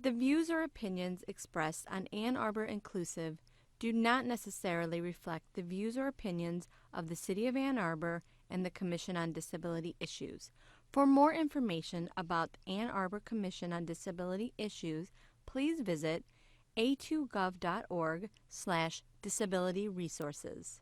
The views or opinions expressed on Ann Arbor Inclusive do not necessarily reflect the views or opinions of the City of Ann Arbor and the Commission on Disability Issues. For more information about the Ann Arbor Commission on Disability Issues, please visit a2gov.org/disability resources.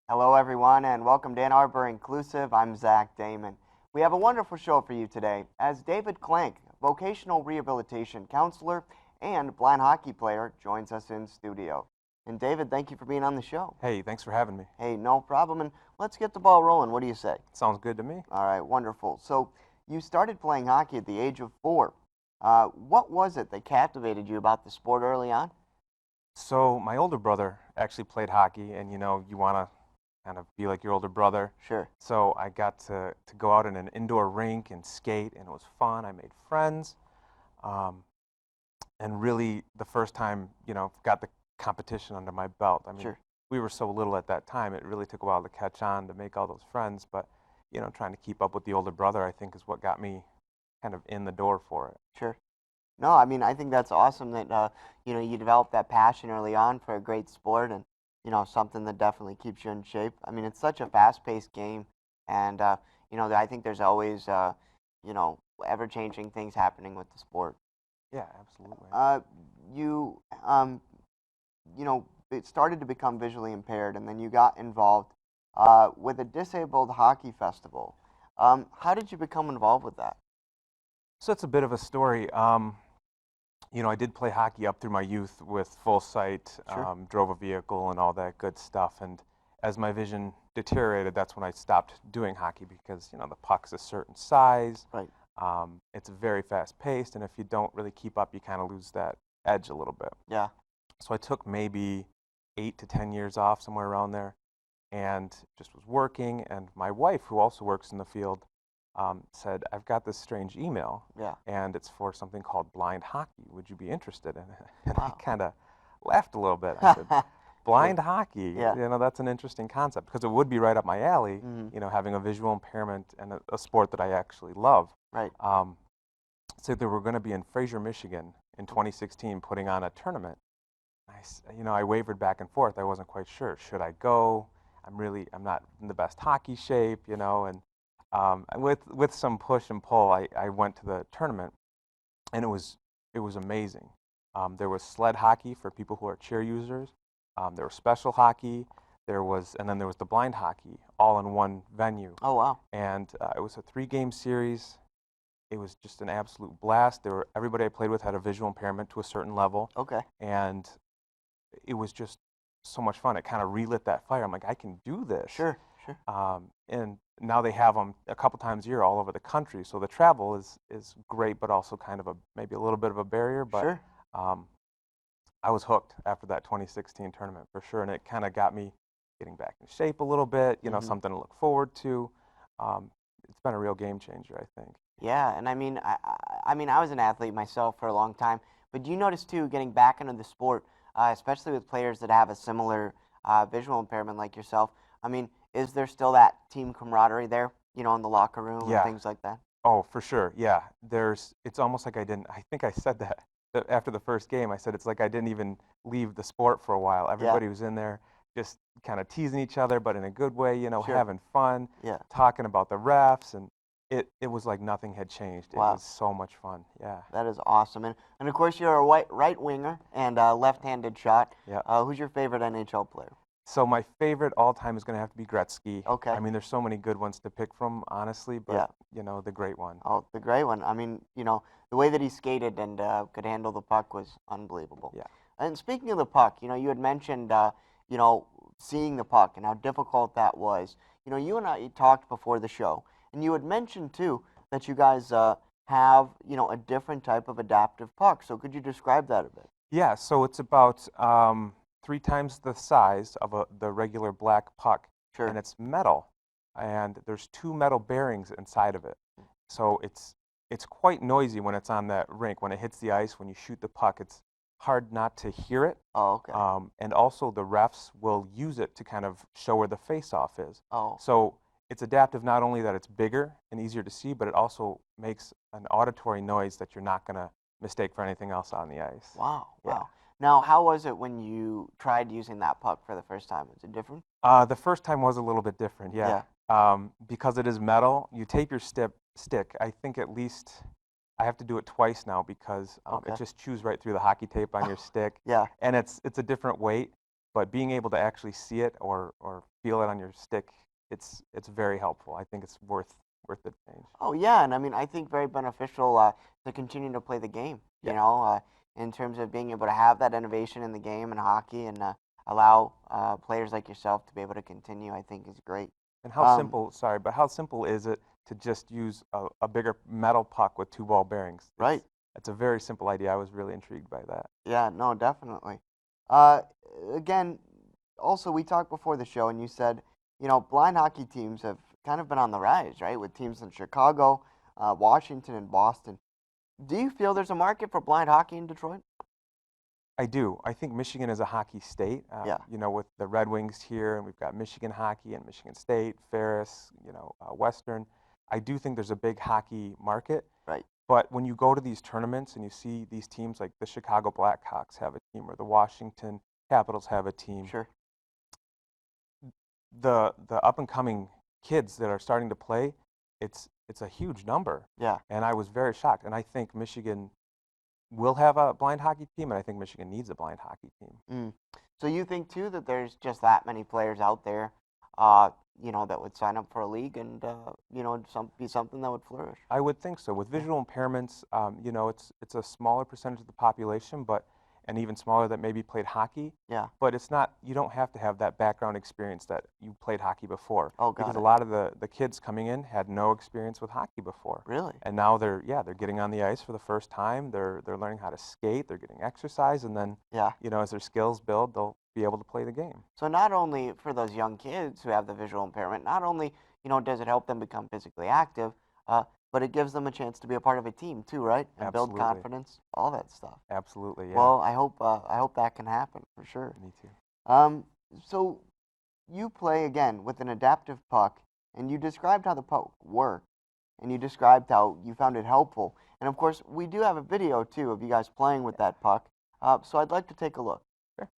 Hello, everyone, and welcome to Ann Arbor Inclusive. I'm Zach Damon. We have a wonderful show for you today as David Klank, vocational rehabilitation counselor and blind hockey player, joins us in studio. And David, thank you for being on the show. Hey, thanks for having me. Hey, no problem, and let's get the ball rolling. What do you say? Sounds good to me. All right, wonderful. So you started playing hockey at the age of 4. What was it that captivated you about the sport early on? So my older brother actually played hockey, and you want to kind of be like your older brother. Sure. So I got to go out in an indoor rink and skate, and it was fun. I made friends, and really the first time, got the competition under my belt. I mean, Sure. we were so little at that time, it really took a while to catch on, to make all those friends, but, trying to keep up with the older brother, I think, is what got me kind of in the door for it. Sure. No, I mean, I think that's awesome that, you developed that passion early on for a great sport and, something that definitely keeps you in shape. I mean, it's such a fast-paced game, and, I think there's always, ever-changing things happening with the sport. Yeah, absolutely. You, it started to become visually impaired, and then you got involved with a disabled hockey festival. How did you become involved with that? So it's a bit of a story. I did play hockey up through my youth with full sight, Sure. drove a vehicle and all that good stuff. And as my vision deteriorated, that's when I stopped doing hockey because, the puck's a certain size. Right. It's very fast paced, and if you don't really keep up, you kind of lose that edge a little bit. Yeah. So I took maybe 8 to 10 years off, somewhere around there, and just was working. And my wife, who also works in the field, said, I've got this strange email, Yeah. and it's for something called blind hockey. Would you be interested in it? And Wow. I kind of laughed a little bit. I said, blind hockey? Yeah. That's an interesting concept because it would be right up my alley, Mhm. having a visual impairment and a sport that I actually love. Right. So they were going to be in Fraser, Michigan in 2016 putting on a tournament. I wavered back and forth. I wasn't quite sure. Should I go? I'm not in the best hockey shape, and with some push and pull, I went to the tournament, and it was amazing. There was sled hockey for people who are chair users. There was special hockey. And then there was the blind hockey, all in one venue. Oh, wow. And it was a 3-game series. It was just an absolute blast. Everybody I played with had a visual impairment to a certain level. Okay. And it was just so much fun. It kind of relit that fire. I'm like, I can do this. Sure. Sure. And now they have them a couple times a year all over the country. So the travel is great, but also kind of maybe a little bit of a barrier. But Sure. I was hooked after that 2016 tournament for sure, and it kind of got me getting back in shape a little bit. Mhm. Something to look forward to. It's been a real game changer, I think. Yeah, and I mean, I was an athlete myself for a long time, but do you notice too, getting back into the sport, especially with players that have a similar visual impairment like yourself? I mean, is there still that team camaraderie there, in the locker room and Yeah. things like that? Oh, for sure. Yeah. It's almost like I think I said that after the first game. I said it's like I didn't even leave the sport for a while. Everybody was in there just kind of teasing each other, but in a good way, Sure. having fun, Yeah. talking about the refs, and it was like nothing had changed. It Wow. was so much fun. Yeah. That is awesome. And of course, you're a right winger and a left-handed shot. Yeah. Who's your favorite NHL player? So my favorite all time is going to have to be Gretzky. Okay. I mean, there's so many good ones to pick from, honestly, but the great one. Oh, the great one. I mean, the way that he skated and could handle the puck was unbelievable. Yeah. And speaking of the puck, you had mentioned, seeing the puck and how difficult that was. You and I talked before the show, and you had mentioned too that you guys have, a different type of adaptive puck. So could you describe that a bit? Yeah, so it's about 3 times the size of the regular black puck, Sure. and it's metal, and there's 2 metal bearings inside of it. So it's quite noisy when it's on that rink. When it hits the ice, when you shoot the puck, it's hard not to hear it. Oh, okay. And also the refs will use it to kind of show where the face-off is. Oh. So it's adaptive not only that it's bigger and easier to see, but it also makes an auditory noise that you're not going to mistake for anything else on the ice. Wow, Yeah. wow. Now, how was it when you tried using that puck for the first time? Was it different? The first time was a little bit different, yeah. Yeah. Because it is metal, you tape your stick. I think at least I have to do it twice now because Okay. it just chews right through the hockey tape on your stick, Yeah. and it's a different weight. But being able to actually see it or feel it on your stick, it's very helpful. I think it's worth the change. Oh yeah, and I mean I think very beneficial to continue to play the game. Yeah. In terms of being able to have that innovation in the game and hockey, and allow players like yourself to be able to continue, I think is great. And how simple, sorry, but how simple is it to just use a bigger metal puck with 2 ball bearings? Right. It's a very simple idea. I was really intrigued by that. Yeah. No, definitely. Uh, Again, also we talked before the show, and you said blind hockey teams have kind of been on the rise, right? With teams in Chicago, Washington, and Boston. Do you feel there's a market for blind hockey in Detroit? I do. I think Michigan is a hockey state. Yeah. With the Red Wings here, and we've got Michigan hockey and Michigan State, Ferris, Western. I do think there's a big hockey market. Right. But when you go to these tournaments and you see these teams like the Chicago Blackhawks have a team or the Washington Capitals have a team, Sure. the up and coming kids that are starting to play, it's a huge number. Yeah. And I was very shocked. And I think Michigan will have a blind hockey team, and I think Michigan needs a blind hockey team. Mm. So you think too that there's just that many players out there, that would sign up for a league and be something that would flourish. I would think so. With visual impairments, it's a smaller percentage of the population, and even smaller that maybe played hockey. Yeah. But it's not. You don't have to have that background experience that you played hockey before. Oh, got because it. a lot of the kids coming in had no experience with hockey before. Really? And now they're getting on the ice for the first time. They're learning how to skate. They're getting exercise, and then Yeah. as their skills build, they'll be able to play the game. So not only for those young kids who have the visual impairment, not only does it help them become physically active, but it gives them a chance to be a part of a team too, right? And build Absolutely. confidence, all that stuff. Absolutely, yeah. Well, I hope that can happen for sure. Me too. So you play again with an adaptive puck, and you described how the puck worked, and you described how you found it helpful. And of course, we do have a video too of you guys playing with that puck. So I'd like to take a look. Sure.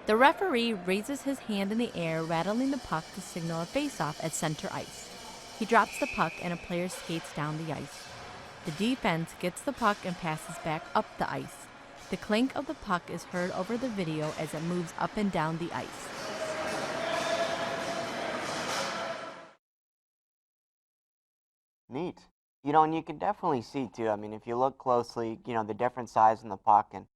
The referee raises his hand in the air, rattling the puck to signal a face-off at center ice. He drops the puck and a player skates down the ice. The defense gets the puck and passes back up the ice. The clink of the puck is heard over the video as it moves up and down the ice. Neat. And you can definitely see too. I mean, if you look closely, the different size in the puck, and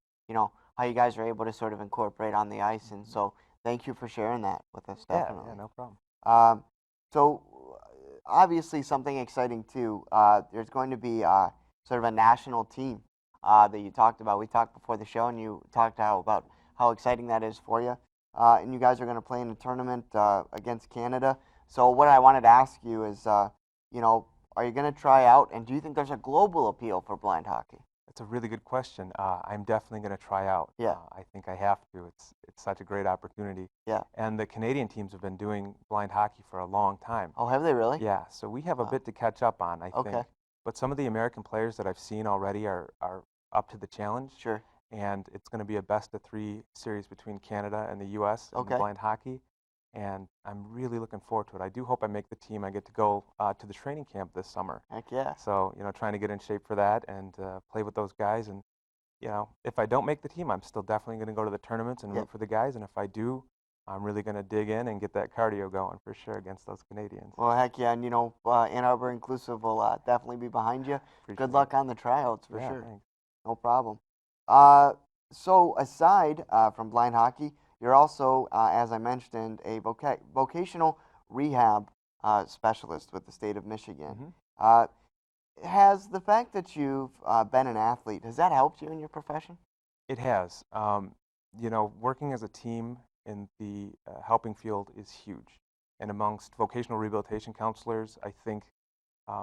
how you guys are able to sort of incorporate on the ice. And so, thank you for sharing that with us. Definitely. Yeah, no problem. So, obviously, something exciting too. There's going to be sort of a national team that you talked about. We talked before the show, and you talked about how exciting that is for you. And you guys are going to play in a tournament against Canada. So, what I wanted to ask you is, are you going to try out, and do you think there's a global appeal for blind hockey? That's a really good question. I'm definitely going to try out. Yeah. I think I have to. It's such a great opportunity. Yeah. And the Canadian teams have been doing blind hockey for a long time. Oh, have they really? Yeah. So we have a bit to catch up on, I Okay. think. But some of the American players that I've seen already are up to the challenge. Sure. And it's going to be a best-of-3 series between Canada and the U.S. in Okay. blind hockey. And I'm really looking forward to it. I do hope I make the team. I get to go to the training camp this summer. Heck yeah. So, trying to get in shape for that and play with those guys. And, if I don't make the team, I'm still definitely going to go to the tournaments and Yeah. root for the guys. And if I do, I'm really going to dig in and get that cardio going for sure against those Canadians. Well, heck yeah, and Ann Arbor Inclusive will definitely be behind you. Appreciate Good it. luck on the tryouts for Yeah, sure. thanks. No problem. So aside from blind hockey, you're also, as I mentioned, a vocational rehab specialist with the state of Michigan. Has the fact that you've been an athlete, has that helped you in your profession? It has. Working as a team in the helping field is huge. And amongst vocational rehabilitation counselors, I think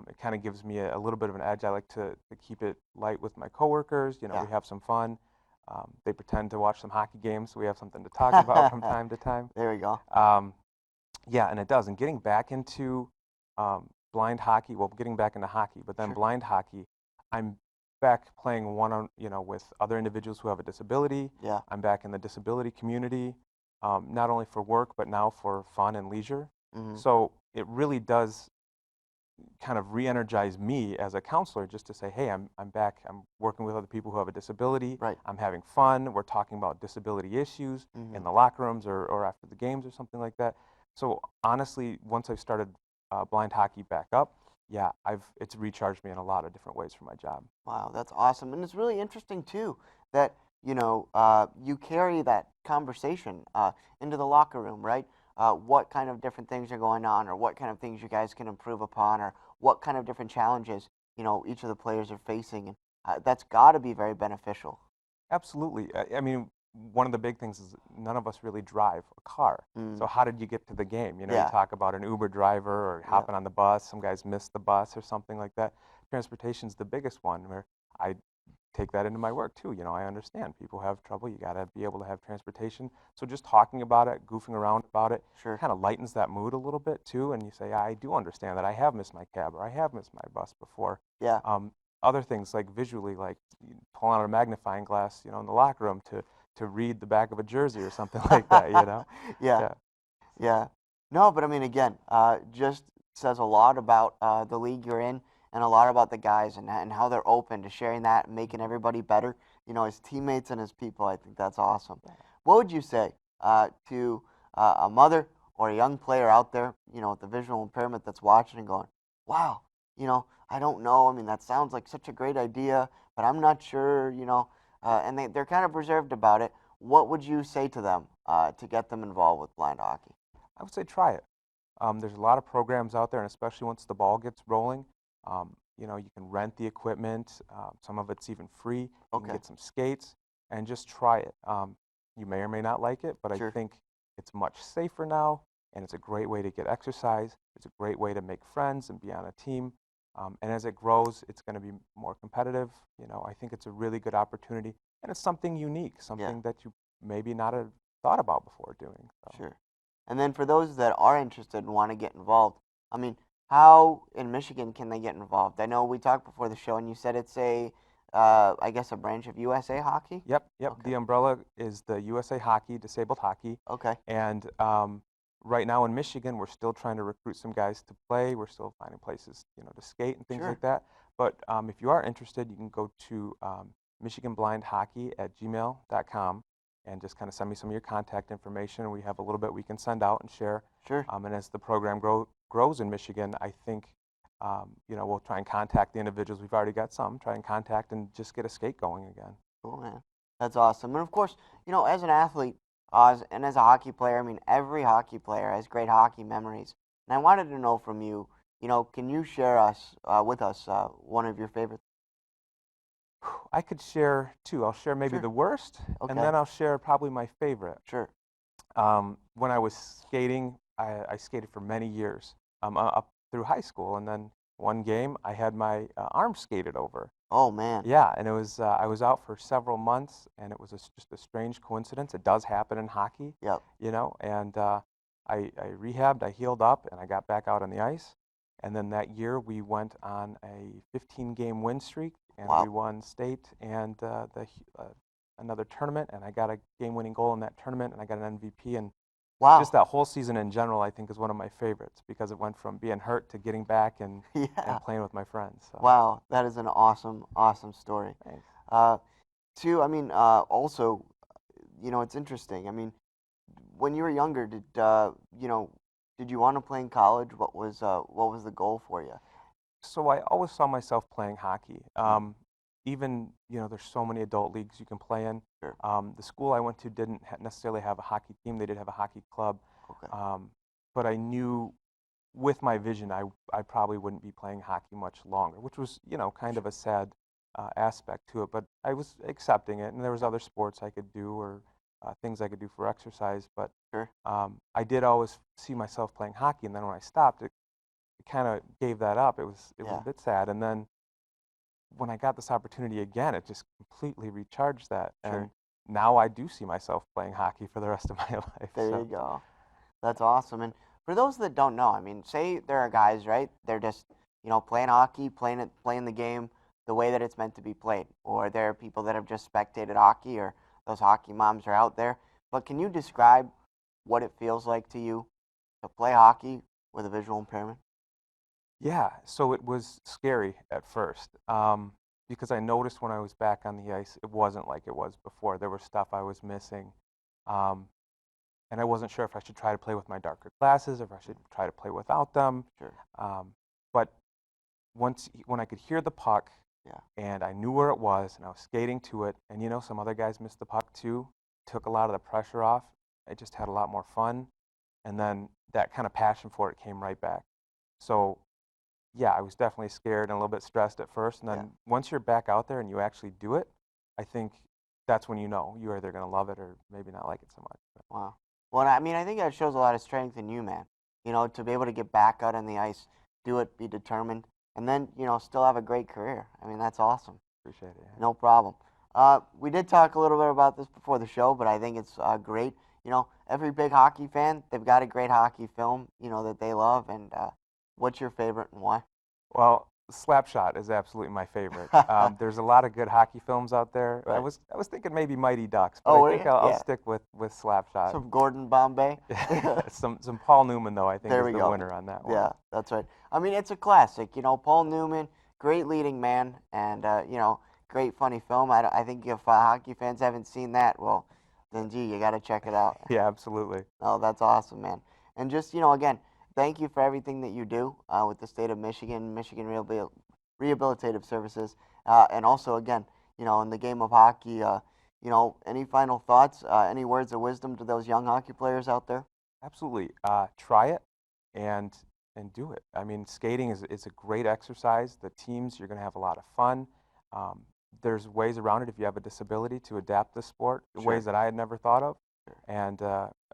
it kind of gives me a little bit of an edge. I like to keep it light with my coworkers. Yeah. We have some fun. They pretend to watch some hockey games, so we have something to talk about from time to time. There we go. Yeah, and it does. And getting back into blind hockey, well, getting back into hockey, but then Sure. blind hockey, I'm back playing with other individuals who have a disability. Yeah. I'm back in the disability community, not only for work, but now for fun and leisure. Hmm. So it really does kind of re-energize me as a counselor just to say, hey, I'm back. I'm working with other people who have a disability. Right. I'm having fun. We're talking about disability issues Hmm. in the locker rooms or after the games or something like that. So honestly, once I started blind hockey back up, yeah, it's recharged me in a lot of different ways for my job. Wow, that's awesome, and it's really interesting too that you carry that conversation into the locker room, right? What kind of different things are going on, or what kind of things you guys can improve upon, or what kind of different challenges each of the players are facing, and that's got to be very beneficial. Absolutely. I mean, one of the big things is none of us really drive a car. Mm, So how did you get to the game? You yeah. talk about an Uber driver or Yep. hopping on the bus. Some guys missed the bus or something like that. Transportation's the biggest one where I take that into my work too. I understand people have trouble. You got to be able to have transportation. So just talking about it, goofing around about it, Sure. kind of lightens that mood a little bit too. And you say, I do understand that I have missed my cab or I have missed my bus before. Yeah. Other things like visually, like pulling out a magnifying glass, in the locker room to read the back of a jersey or something like that. Yeah. Yeah. Yeah. No, but I mean, again, just says a lot about the league you're in and a lot about the guys and how they're open to sharing that and making everybody better, as teammates and as people. I think that's awesome. What would you say to a mother or a young player out there, with a visual impairment that's watching and going, wow, I don't know. I mean, that sounds like such a great idea, but I'm not sure, and they're kind of reserved about it. What would you say to them to get them involved with blind hockey? I would say try it. There's a lot of programs out there, and especially once the ball gets rolling, you can rent the equipment. Some of it's even free. You can Okay, get some skates and just try it. You may or may not like it, but I sure. think it's much safer now, and it's a great way to get exercise. It's a great way to make friends and be on a team. And as it grows, it's going to be more competitive. I think it's a really good opportunity, and it's something unique, Yeah, something that you maybe not have thought about before doing. So. sure. And then for those that are interested and want to get involved, I mean, how in Michigan can they get involved? I know we talked before the show, and you said it's I guess, a branch of USA Hockey. Yep, yep. Okay, The umbrella is the USA Hockey, disabled hockey. okay, And right now in Michigan, we're still trying to recruit some guys to play. We're still finding places, to skate and things sure, like that. But if you are interested, you can go to michiganblindhockey@gmail.com and just kind of send me some of your contact information. We have a little bit we can send out and share. sure. And as the program grows in Michigan, I think we'll try and contact the individuals. We've already got some. Try and contact and just get a skate going again. Cool, man. That's awesome. And of course, as an athlete and as a hockey player, I mean, every hockey player has great hockey memories. And I wanted to know from you, can you share with us one of your favorites? I could share two. I'll share maybe Sure. the worst, and Okay. then I'll share probably my favorite. Sure. When I was skating, I skated for many years up through high school, and then one game I had my arm skated over. Oh man. Yeah, and it was I was out for several months, and it was just a strange coincidence. It does happen in hockey, Yep. and I rehabbed, I healed up, and I got back out on the ice. And then that year we went on a 15-game win streak, and we Wow. won state and another tournament, and I got a game-winning goal in that tournament, and I got an MVP. And just Wow. that whole season in general, I think, is one of my favorites because it went from being hurt to getting back and Yeah. playing with my friends. So Wow. That is an awesome, awesome story. thanks. Uh, Two. I mean, also, it's interesting. I mean, when you were younger, did you want to play in college? What was the goal for you? So I always saw myself playing hockey. Mm, Even, there's so many adult leagues you can play in. sure. The school I went to didn't necessarily have a hockey team. They did have a hockey club. Okay. But I knew with my vision, I probably wouldn't be playing hockey much longer, which was, kind of a sad aspect to it. But I was accepting it, and there was Yeah. other sports I could do or things I could do for exercise. But Sure. I did always see myself playing hockey, and then when I stopped, it kind of gave that up. It was a Yeah. bit sad, and then when I got this opportunity again, it just completely recharged that. Sure. And now I do see myself playing hockey for the rest of my life. There you So go. That's awesome. And For those that don't know, I mean, say there are guys, right? They're just, playing hockey, playing the game the way that it's meant to be played. Or there are people that have just spectated hockey, or those hockey moms are out there. But can you describe what it feels like to you to play hockey with a visual impairment? Yeah, so it was scary at first because I noticed when I was back on the ice, it wasn't like it was before. There was stuff I was missing, um, and I wasn't sure if I should try to play with my darker glasses, or if I should try to play without them. Sure. But when I could hear the puck, Yeah. and I knew where it was, and I was skating to it, and some other guys missed the puck too, took a lot of the pressure off. I just had a lot more fun, and then that kind of passion for it came right back. So yeah, I was definitely scared and a little bit stressed at first. And Yeah. then once you're back out there and you actually do it, I think that's when you're either going to love it or maybe not like it so much. But Wow. Well, I mean, I think that shows a lot of strength in you, man. To be able to get back out on the ice, do it, be determined, and then, still have a great career. I mean, that's awesome. appreciate it. Yeah. No problem. We did talk a little bit about this before the show, but I think it's great. Every big hockey fan, they've got a great hockey film, that they love. And what's your favorite and why? Well, Slapshot is absolutely my favorite. There's a lot of good hockey films out there. I Right. was I was thinking maybe Mighty Ducks, but Oh, I were think you? I'll Yeah. stick with Slapshot. Some Gordon Bombay. Some Paul Newman though, I think There is we the go. winner on that one. Yeah, that's right. I mean, it's a classic. Paul Newman, great leading man, and great funny film. I think if hockey fans haven't seen that, well, then gee, you got to check it out. Yeah, absolutely. Oh, that's awesome, man. And just again, thank you for everything that you do with the state of Michigan, Michigan Rehabilitative Services, and also again, in the game of hockey. Any final thoughts? Any words of wisdom to those young hockey players out there? Absolutely. Try it and do it. I mean, skating is a great exercise. The teams, you're going to have a lot of fun. Um, there's ways around it if you have a disability to adapt the sport, Sure. ways that I had never thought of. Sure. And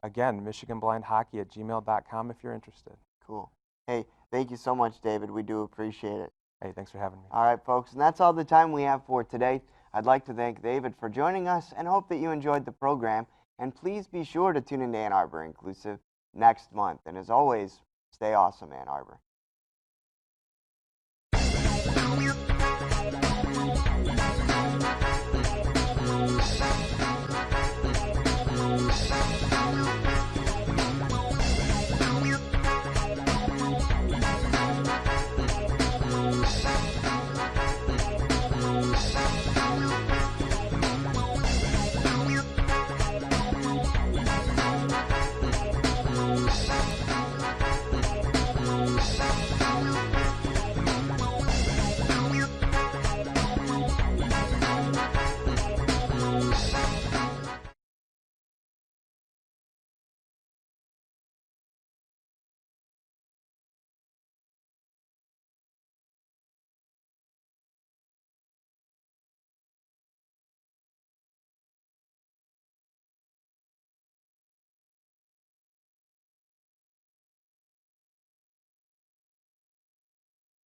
again, MichiganBlindHockey@gmail.com if you're interested. Cool. Hey, thank you so much, David. We do appreciate it. Hey, thanks for having me. All right, folks, and that's all the time we have for today. I'd like to thank David for joining us and hope that you enjoyed the program. And please be sure to tune into Ann Arbor Inclusive next month. And as always, stay awesome, Ann Arbor.